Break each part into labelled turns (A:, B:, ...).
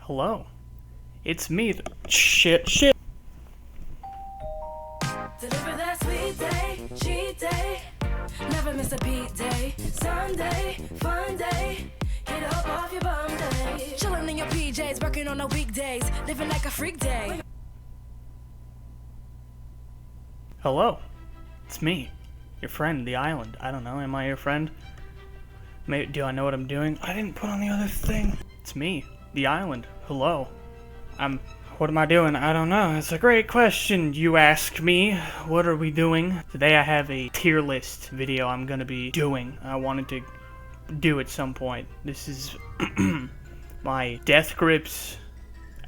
A: Hello. It's me. Shit.
B: Deliver that sweet day, cheat day. Never miss a beat day. Sunday, fun day. Get up off your bum day. Chillin' in your PJs, working on the weekdays. Living like a freak day.
A: Hello. It's me. Your friend, the island. I don't know, am I your friend? Do I know what I'm doing? I didn't put on the other thing. It's me, the island. Hello. What am I doing? I don't know. It's a great question, you ask me. What are we doing? Today I have a tier list video I'm gonna be doing. I wanted to do at some point. This is my Death Grips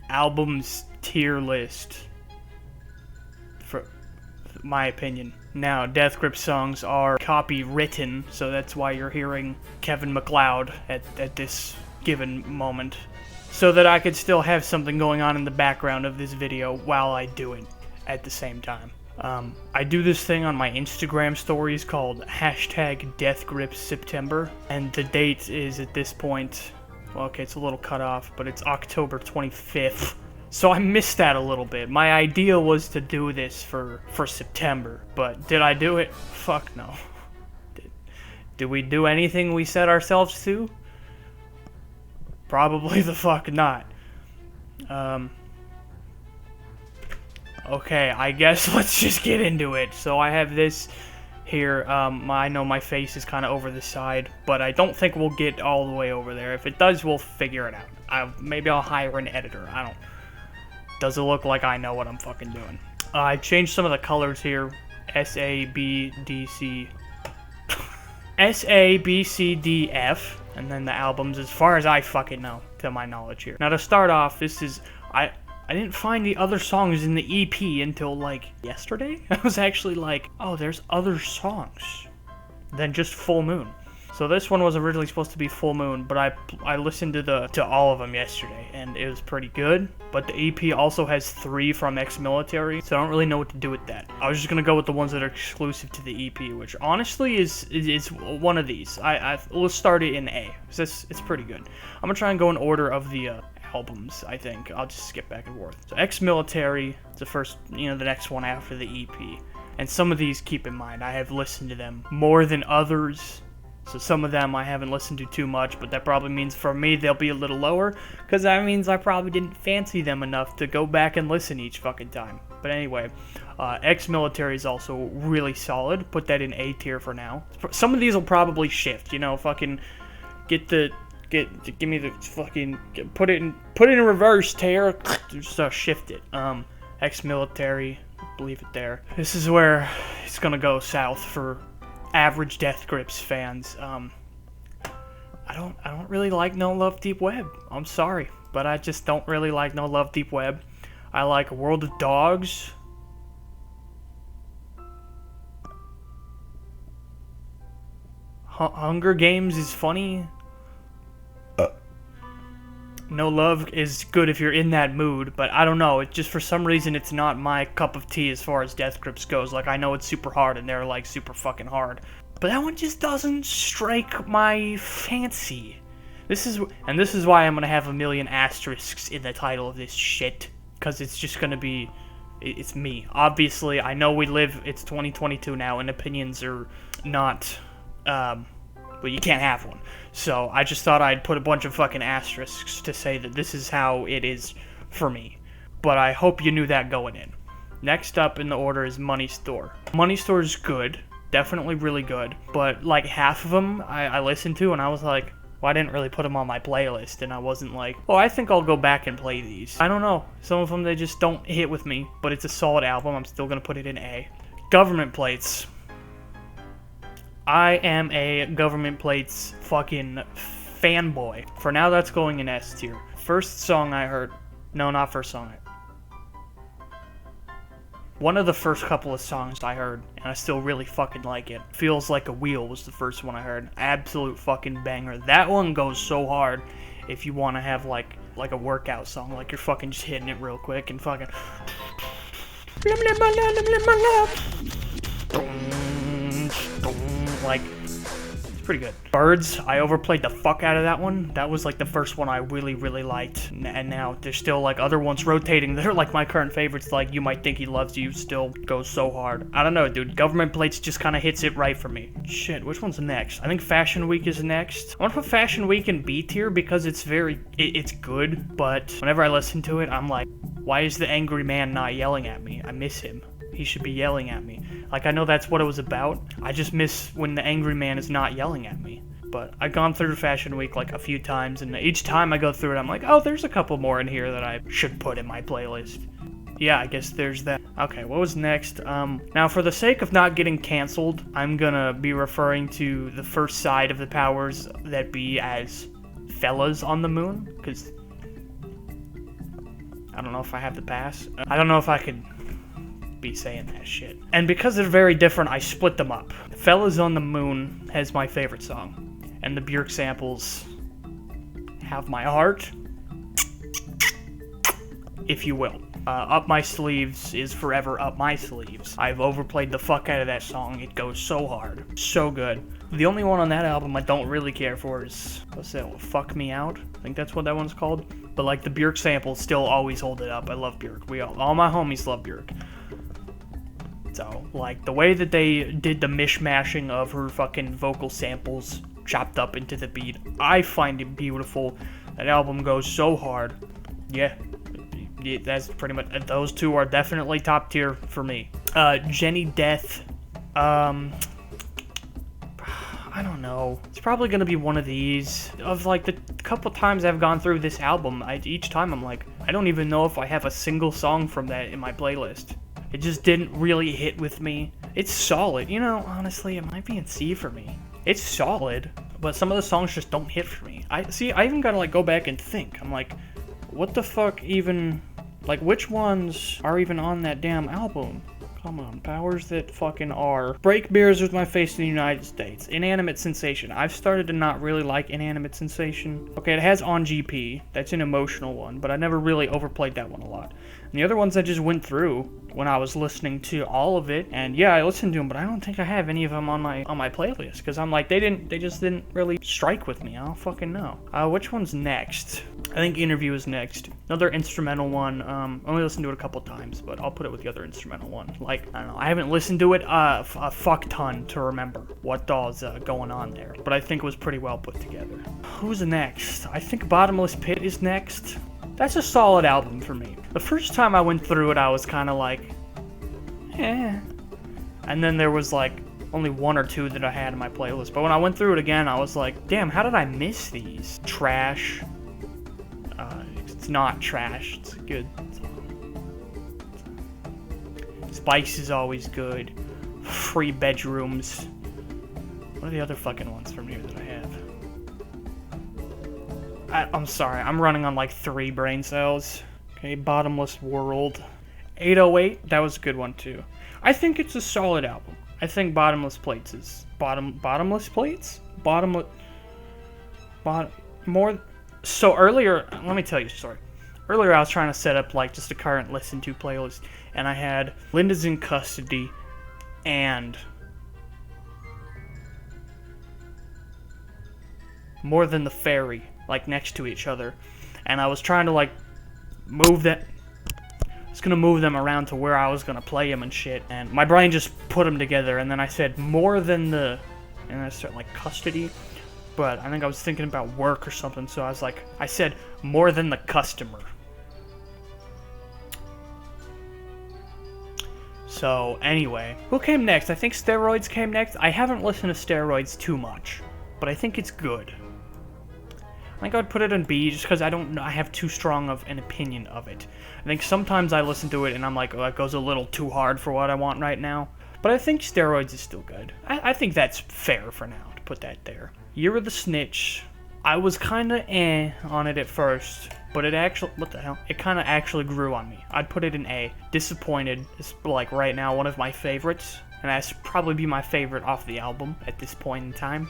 A: albums tier list. For my opinion. Now, Death Grip songs are copywritten, so that's why you're hearing Kevin MacLeod at this given moment. So that I could still have something going on in the background of this video while I do it at the same time. I do this thing on my Instagram stories called #DeathGripsSeptember, and the date is at this point, well, okay, it's a little cut off, but it's October 25th. So I missed that a little bit. My idea was to do this for September, but did I do it? Fuck no. Did we do anything we set ourselves to? Probably the fuck not. Okay, I guess let's just get into it. So I have this here. I know my face is kind of over the side, but I don't think we'll get all the way over there. If it does, we'll figure it out. Maybe I'll hire an editor. I don't. Does it look like I know what I'm fucking doing? I've changed some of the colors here. S, A, B, D, F, and then the albums, as far as I fucking know, to my knowledge here. Now to start off, this is, I didn't find the other songs in the EP until, like, yesterday? I was actually like, oh, there's other songs than just Full Moon. So this one was originally supposed to be Full Moon, but I listened to all of them yesterday, and it was pretty good. But the EP also has 3 from Ex-Military, so I don't really know what to do with that. I was just gonna go with the ones that are exclusive to the EP, which honestly is one of these. We'll start it in A, because it's pretty good. I'm gonna try and go in order of the albums, I think. I'll just skip back and forth. So Ex-Military, the first, the next one after the EP. And some of these, keep in mind, I have listened to them more than others. So some of them I haven't listened to too much, but that probably means for me they'll be a little lower, because that means I probably didn't fancy them enough to go back and listen each fucking time. But anyway, Ex-Military is also really solid. Put that in A tier for now. Some of these will probably shift, fucking give me the fucking, put it in reverse, tear, just shift it. Ex-Military, leave it there. This is where it's gonna go south for average Death Grips fans. I don't really like No Love Deep Web. I'm sorry, but I just don't really like No Love Deep Web. I like World of Dogs. Hunger Games is funny. No Love is good if you're in that mood, but I don't know, it just, for some reason, it's not my cup of tea as far as Death Grips goes. Like, I know it's super hard, and they're, like, super fucking hard. But that one just doesn't strike my fancy. This is why I'm gonna have a million asterisks in the title of this shit. Because it's just gonna be, it's me. Obviously, I know it's 2022 now, and opinions are not, but you can't have one. So I just thought I'd put a bunch of fucking asterisks to say that this is how it is for me. But I hope you knew that going in. Next up in the order is Money Store. Money Store is good. Definitely really good. But like half of them I listened to and I was like, well, I didn't really put them on my playlist. And I wasn't like, oh, I think I'll go back and play these. I don't know. Some of them, they just don't hit with me. But it's a solid album. I'm still going to put it in A. Government Plates. I am a Government Plates fucking fanboy. For now, that's going in S tier. First song I heard. No, not first song. One of the first couple of songs I heard, and I still really fucking like it. Feels Like a Wheel was the first one I heard. Absolute fucking banger. That one goes so hard if you want to have like a workout song. Like you're fucking just hitting it real quick and fucking... Like, pretty good. Birds, I overplayed the fuck out of that one. That was like the first one I really, really liked. And now there's still like other ones rotating that are like my current favorites, like You Might Think He Loves You still goes so hard. I don't know, dude. Government Plates just kind of hits it right for me. Shit, which one's next? I think Fashion Week is next. I want to put Fashion Week in B tier because it's it's good, but whenever I listen to it, I'm like, why is the angry man not yelling at me? I miss him. He should be yelling at me. Like, I know that's what it was about. I just miss when the angry man is not yelling at me. But I've gone through Fashion Week like a few times, and each time I go through it, I'm like, oh, there's a couple more in here that I should put in my playlist. Yeah, I guess there's that. Okay, what was next? Now, for the sake of not getting canceled, I'm gonna be referring to the first side of the powers that be as fellas on the moon, because I don't know if I have the pass. I don't know if I could be saying that shit. And because they're very different, I split them up. Fellas on the Moon has my favorite song, and the Björk samples have my heart, if you will. Up My Sleeves is forever up my sleeves. I've overplayed the fuck out of that song. It goes so hard. So good. The only one on that album I don't really care for is, what's that one? Fuck Me Out? I think that's what that one's called. But like the Björk samples still always hold it up. I love Björk. All my homies love Björk. So, like, the way that they did the mishmashing of her fucking vocal samples chopped up into the beat, I find it beautiful. That album goes so hard. Yeah, that's pretty much, those two are definitely top tier for me. Jenny Death, I don't know. It's probably gonna be one of these. Of like the couple times I've gone through this album, each time I'm like, I don't even know if I have a single song from that in my playlist. It just didn't really hit with me. It's solid, you know, honestly, it might be in C for me. It's solid, but some of the songs just don't hit for me. I even gotta like go back and think. I'm like, what the fuck even, like which ones are even on that damn album? Come on, powers that fucking are. Break Beers With My Face in the United States. Inanimate Sensation. I've started to not really like Inanimate Sensation. Okay, it has On GP. That's an emotional one, but I never really overplayed that one a lot. And the other ones I just went through when I was listening to all of it, and yeah, I listened to them, but I don't think I have any of them on my playlist, because I'm like, they just didn't really strike with me. I don't fucking know. Which one's next? I think Interview is next. Another instrumental one. Only listened to it a couple times, but I'll put it with the other instrumental one. Like, I don't know, I haven't listened to it a fuck ton to remember what all's going on there, but I think it was pretty well put together. Who's next? I think Bottomless Pit is next. That's a solid album for me. The first time I went through it, I was kind of like, eh. And then there was like only one or two that I had in my playlist. But when I went through it again, I was like, damn, how did I miss these? Trash. It's not trash. It's a good song. Spice is always good. Free Bedrooms. What are the other fucking ones from here that I have? I'm sorry, I'm running on like 3 brain cells. Okay, Bottomless World. 808, that was a good one too. I think it's a solid album. I think Bottomless Plates is... Bottomless Plates? More... So earlier, let me tell you a story. Earlier I was trying to set up like just a current listen to playlist, and I had Linda's in Custody and More Than the Fairy, like next to each other, and I was trying to like move that. I was gonna move them around to where I was gonna play them and shit, and my brain just put them together, and then I said More Than the, and I started like Custody, but I think I was thinking about work or something, so I was like, I said More Than the Customer. So anyway, who came next? I think Steroids came next. I haven't listened to Steroids too much, but I think it's good. I think I would put it in B just because I don't know, I have too strong of an opinion of it. I think sometimes I listen to it and I'm like, oh, that goes a little too hard for what I want right now. But I think Steroids is still good. I think that's fair for now to put that there. Year of the Snitch. I was kind of on it at first, but it actually, what the hell? It kind of actually grew on me. I'd put it in A. Disappointed is like right now one of my favorites, and that's probably be my favorite off the album at this point in time.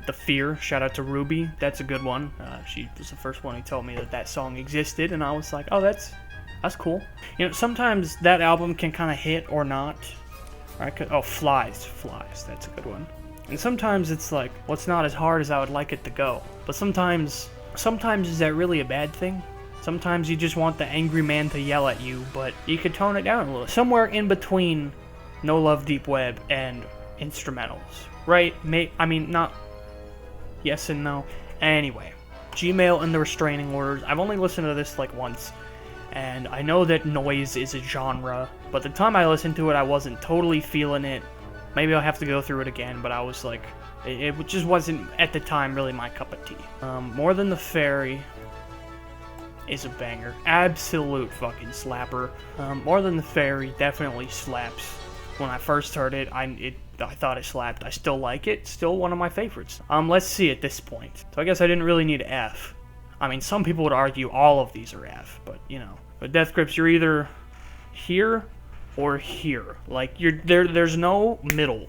A: The Fear, shout out to Ruby, that's a good one. She was the first one who told me that song existed, and I was like, oh, that's cool. You know, sometimes that album can kind of hit or not. Right? Oh, Flies, that's a good one. And sometimes it's like, well, it's not as hard as I would like it to go. But sometimes is that really a bad thing? Sometimes you just want the angry man to yell at you, but you could tone it down a little. Somewhere in between No Love Deep Web and instrumentals, right? I mean, not yes and no. Anyway, Gmail and the restraining orders. I've only listened to this like once, and I know that noise is a genre, but the time I listened to it, I wasn't totally feeling it. Maybe I'll have to go through it again, but I was like, it just wasn't, at the time, really my cup of tea. More Than the Fairy is a banger. Absolute fucking slapper. More Than the Fairy definitely slaps. When I first heard it, I thought it slapped. I still like it. Still one of my favorites. Let's see at this point. So I guess I didn't really need F. I mean, some people would argue all of these are F, but, you know. With Death Grips, you're either here or here. Like, there's no middle.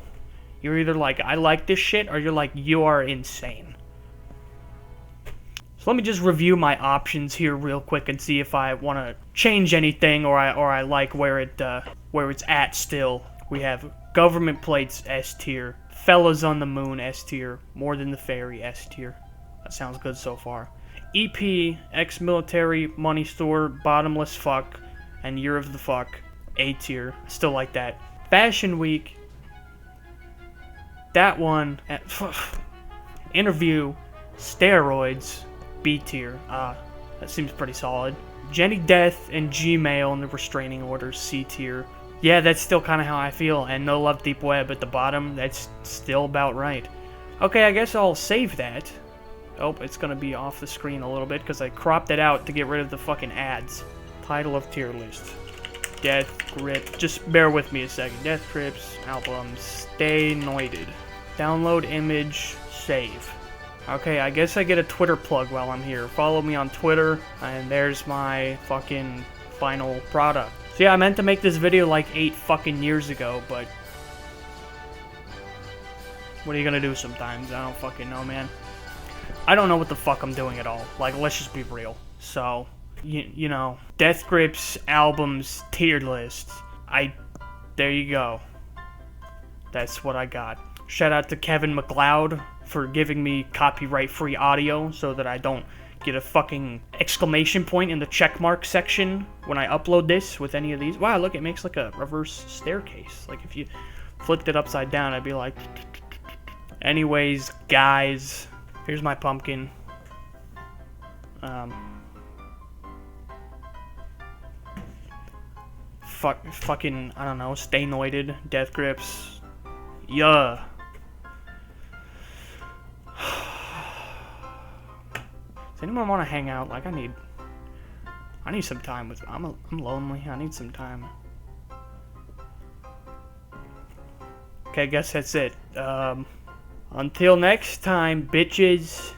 A: You're either like, I like this shit, or you're like, you are insane. So let me just review my options here real quick and see if I want to change anything, or I like where it's at still. We have Government Plates S tier, Fellas on the Moon S tier, More Than the Fairy S tier. That sounds good so far. EP, Ex-Military, Money Store, Bottomless Fuck, and Year of the Fuck A tier. Still like that. Fashion Week. That one. Interview. Steroids. B tier. That seems pretty solid. Jenny Death and Gmail in the restraining orders. C tier. Yeah, that's still kind of how I feel. And No Love Deep Web at the bottom. That's still about right. Okay, I guess I'll save that. Oh, it's gonna be off the screen a little bit because I cropped it out to get rid of the fucking ads. Title of tier list. Death Grip. Just bear with me a second. Death Grips. Albums. Stay NOIDED. Download image. Save. Okay, I guess I get a Twitter plug while I'm here. Follow me on Twitter, and there's my fucking final product. So yeah, I meant to make this video like 8 fucking years ago, but what are you gonna do sometimes? I don't fucking know, man. I don't know what the fuck I'm doing at all. Like, let's just be real. So, you know, Death Grips albums tier list. There you go. That's what I got. Shout out to Kevin MacLeod for giving me copyright-free audio so that I don't get a fucking exclamation point in the checkmark section when I upload this with any of these. Wow, look, it makes like a reverse staircase. Like if you flipped it upside down, I'd be like... Anyways, guys, here's my pumpkin. Fucking, I don't know, Stay NOIDED, Death Grips. Yeah. Does anyone want to hang out? Like, I need some time with. I'm lonely. I need some time. Okay, I guess that's it. Until next time, bitches.